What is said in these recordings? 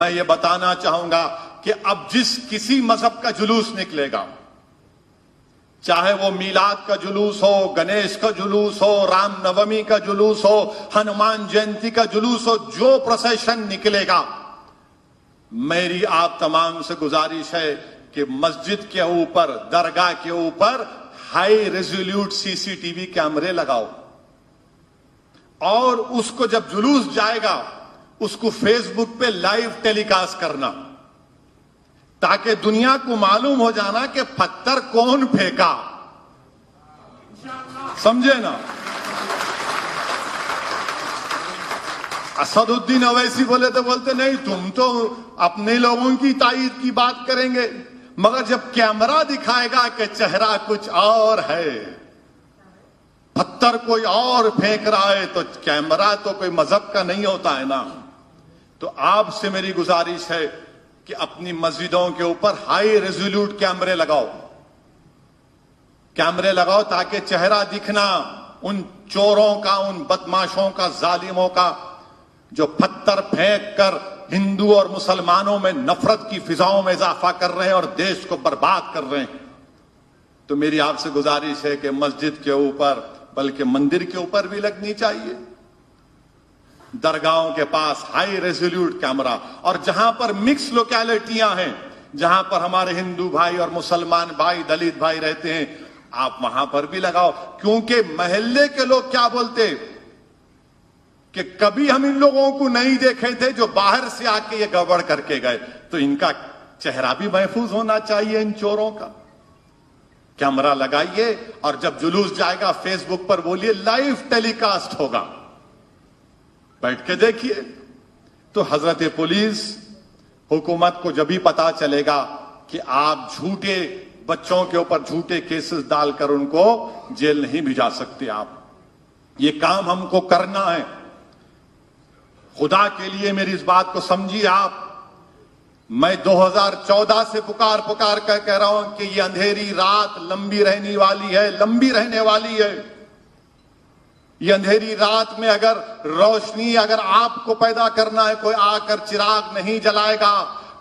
मैं ये बताना चाहूंगा कि अब जिस किसी मजहब का जुलूस निकलेगा, चाहे वो मीलाद का जुलूस हो, गणेश का जुलूस हो, रामनवमी का जुलूस हो, हनुमान जयंती का जुलूस हो, जो प्रोसेशन निकलेगा, मेरी आप तमाम से गुजारिश है कि मस्जिद के ऊपर, दरगाह के ऊपर हाई रेजोल्यूट सीसीटीवी कैमरे लगाओ और उसको जब जुलूस जाएगा उसको फेसबुक पे लाइव टेलीकास्ट करना, ताकि दुनिया को मालूम हो जाना कि पत्थर कौन फेंका। समझे ना? असदुद्दीन अवैसी बोले तो बोलते नहीं, तुम तो अपने लोगों की ताईद की बात करेंगे, मगर जब कैमरा दिखाएगा कि चेहरा कुछ और है, पत्थर कोई और फेंक रहा है, तो कैमरा तो कोई मजहब का नहीं होता है ना। तो आपसे मेरी गुजारिश है कि अपनी मस्जिदों के ऊपर हाई रेजोल्यूट कैमरे लगाओ ताकि चेहरा दिखना उन चोरों का, उन बदमाशों का, जालिमों का, जो पत्थर फेंक कर हिंदू और मुसलमानों में नफरत की फिजाओं में इजाफा कर रहे हैं और देश को बर्बाद कर रहे हैं। तो मेरी आपसे गुजारिश है कि मस्जिद के ऊपर, बल्कि मंदिर के ऊपर भी लगनी चाहिए, दरगाहों के पास हाई रेजोल्यूट कैमरा, और जहां पर मिक्स लोकेलिटियां हैं, जहां पर हमारे हिंदू भाई और मुसलमान भाई, दलित भाई रहते हैं, आप वहां पर भी लगाओ। क्योंकि महल्ले के लोग क्या बोलते कि कभी हम इन लोगों को नहीं देखे थे जो बाहर से आके ये गड़बड़ करके गए, तो इनका चेहरा भी महफूज होना चाहिए, इन चोरों का। कैमरा लगाइए और जब जुलूस जाएगा फेसबुक पर बोलिए लाइव टेलीकास्ट होगा, बैठ के देखिए। तो हजरत पुलिस, हुकूमत को जब भी पता चलेगा कि आप झूठे बच्चों के ऊपर झूठे केसेस डालकर उनको जेल नहीं भिजा सकते, आप ये काम हमको करना है। खुदा के लिए मेरी इस बात को समझिए आप। मैं 2014 से पुकार कर कह रहा हूं कि ये अंधेरी रात लंबी रहने वाली है, लंबी रहने वाली है। ये अंधेरी रात में अगर रोशनी, अगर आपको पैदा करना है, कोई आकर चिराग नहीं जलाएगा,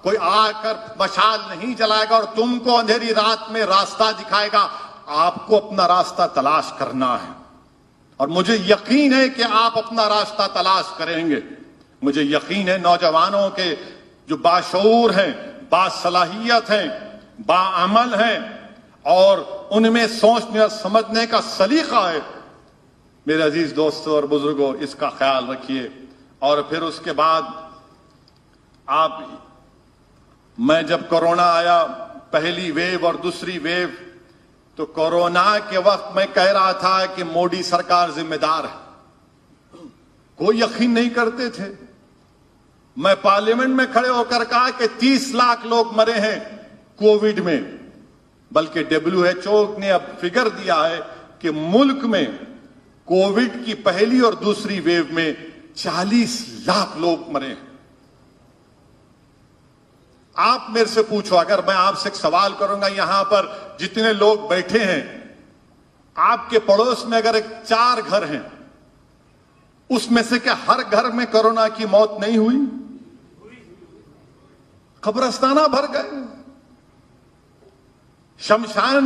कोई आकर मशाल नहीं जलाएगा और तुमको अंधेरी रात में रास्ता दिखाएगा। आपको अपना रास्ता तलाश करना है और मुझे यकीन है कि आप अपना रास्ता तलाश करेंगे। मुझे यकीन है नौजवानों के जो बाशऊर हैं, बासलाहियत हैं, बाअमल हैं और उनमें सोचने और समझने का सलीका है। मेरे अजीज दोस्तों और बुजुर्गों, इसका ख्याल रखिए। और फिर उसके बाद मैं जब कोरोना आया, पहली वेव और दूसरी वेव, तो कोरोना के वक्त मैं कह रहा था कि मोदी सरकार जिम्मेदार है, कोई यकीन नहीं करते थे। मैं पार्लियामेंट में खड़े होकर कहा कि 30 लाख लोग मरे हैं कोविड में, बल्कि WHO ने अब फिगर दिया है कि मुल्क में कोविड की पहली और दूसरी वेव में 40 लाख लोग मरे हैं। आप मेरे से पूछो, अगर मैं आपसे एक सवाल करूंगा, यहां पर जितने लोग बैठे हैं, आपके पड़ोस में अगर 4 घर हैं, उसमें से क्या हर घर में कोरोना की मौत नहीं हुई? कब्रिस्ताना भर गए, शमशान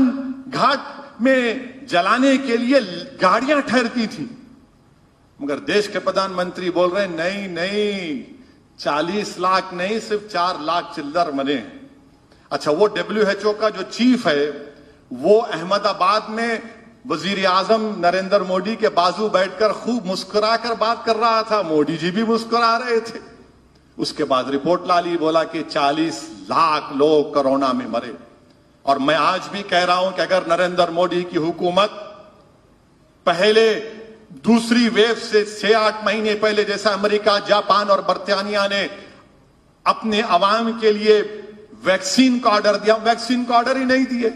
घाट में जलाने के लिए गाड़ियां ठहरती थी, मगर देश के प्रधानमंत्री बोल रहे हैं नहीं 40 लाख नहीं, सिर्फ 4 लाख चिल्लर मरे हैं। अच्छा, वो WHO का जो चीफ है, वो अहमदाबाद में वजीर आजम नरेंद्र मोदी के बाजू बैठकर खूब मुस्कुराकर बात कर रहा था, मोदी जी भी मुस्कुरा रहे थे। उसके बाद रिपोर्ट ला ली, बोला कि 40 लाख लोग कोरोना में मरे। और मैं आज भी कह रहा हूं कि अगर नरेंद्र मोदी की हुकूमत पहले दूसरी वेव से 6-8 महीने पहले, जैसा अमेरिका, जापान और बर्तानिया ने अपने अवाम के लिए वैक्सीन का ऑर्डर दिया, वैक्सीन का ऑर्डर ही नहीं दिए।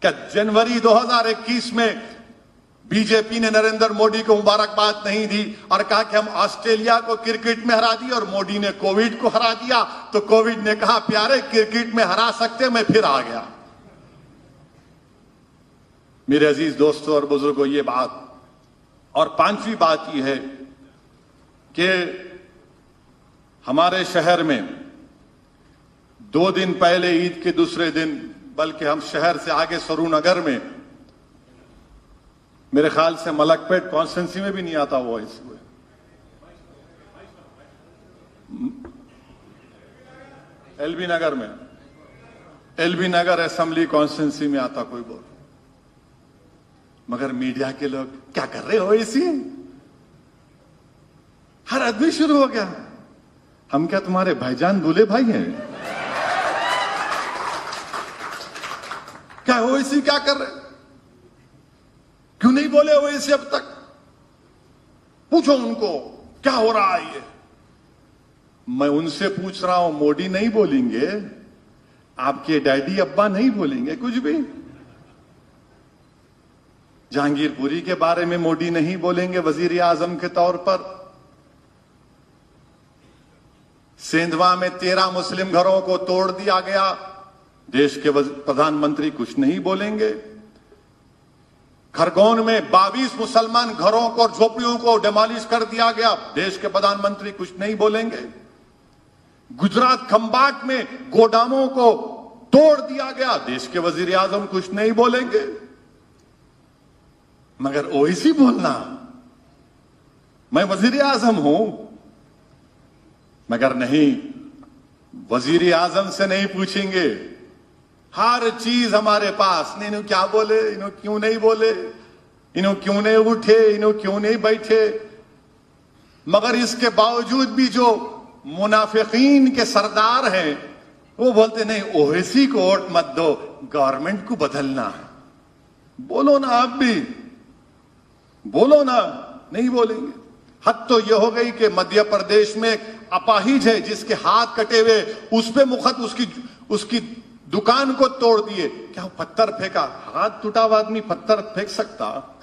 क्या जनवरी 2021 में बीजेपी ने नरेंद्र मोदी को मुबारकबाद नहीं दी और कहा कि हम ऑस्ट्रेलिया को क्रिकेट में हरा दिया और मोदी ने कोविड को हरा दिया? तो कोविड ने कहा, प्यारे क्रिकेट में हरा सकते, मैं फिर आ गया। मेरे अजीज दोस्तों और बुजुर्गों, ये बात। और 5वीं बात यह है कि हमारे शहर में 2 दिन पहले ईद के दूसरे दिन, बल्कि हम शहर से आगे सरूनगर में, मेरे ख्याल से मलकपेट कॉन्स्टिट्यूंसी में भी नहीं आता वो एलबी नगर में, एलबी नगर असेंबली कॉन्स्टिट्यूंसी में आता कोई बोल। मगर मीडिया के लोग क्या कर रहे हो इसी, हर आदमी शुरू हो गया, हम क्या तुम्हारे भाईजान दूल्हे भाई हैं? क्या ओवैसी क्या कर रहे, क्यों नहीं बोले ओवैसी अब तक? पूछो उनको क्या हो रहा है ये। मैं उनसे पूछ रहा हूं, मोदी नहीं बोलेंगे, आपके डैडी अब्बा नहीं बोलेंगे कुछ भी। जहांगीरपुरी के बारे में मोदी नहीं बोलेंगे वजीर आजम के तौर पर। सेंधवा में 13 मुस्लिम घरों को तोड़ दिया गया, देश के प्रधानमंत्री कुछ नहीं बोलेंगे। खरगोन में 22 मुसलमान घरों को, झोपड़ियों को डिमोलिश कर दिया गया, देश के प्रधानमंत्री कुछ नहीं बोलेंगे। गुजरात खंबाट में गोदामों को तोड़ दिया गया, देश के वजीर आजम कुछ नहीं बोलेंगे। मगर ओवैसी बोलना, मैं वजीर आजम हूं, मगर नहीं, वजीर आजम से नहीं पूछेंगे। हर चीज हमारे पास, इन्हों क्या बोले, इन्हों क्यों नहीं बोले, इन्हों क्यों नहीं उठे, इन्हों क्यों नहीं बैठे। मगर इसके बावजूद भी जो मुनाफिकीन के सरदार हैं वो बोलते नहीं, ओवैसी को वोट मत दो, गवर्नमेंट को बदलना है। बोलो ना, आप भी बोलो ना, नहीं बोलेंगे। हद तो यह हो गई कि मध्य प्रदेश में एक अपाहिज है जिसके हाथ कटे हुए, उस पे मुखत उसकी दुकान को तोड़ दिए। क्या पत्थर फेंका? हाथ टूटा हुआ आदमी पत्थर फेंक सकता?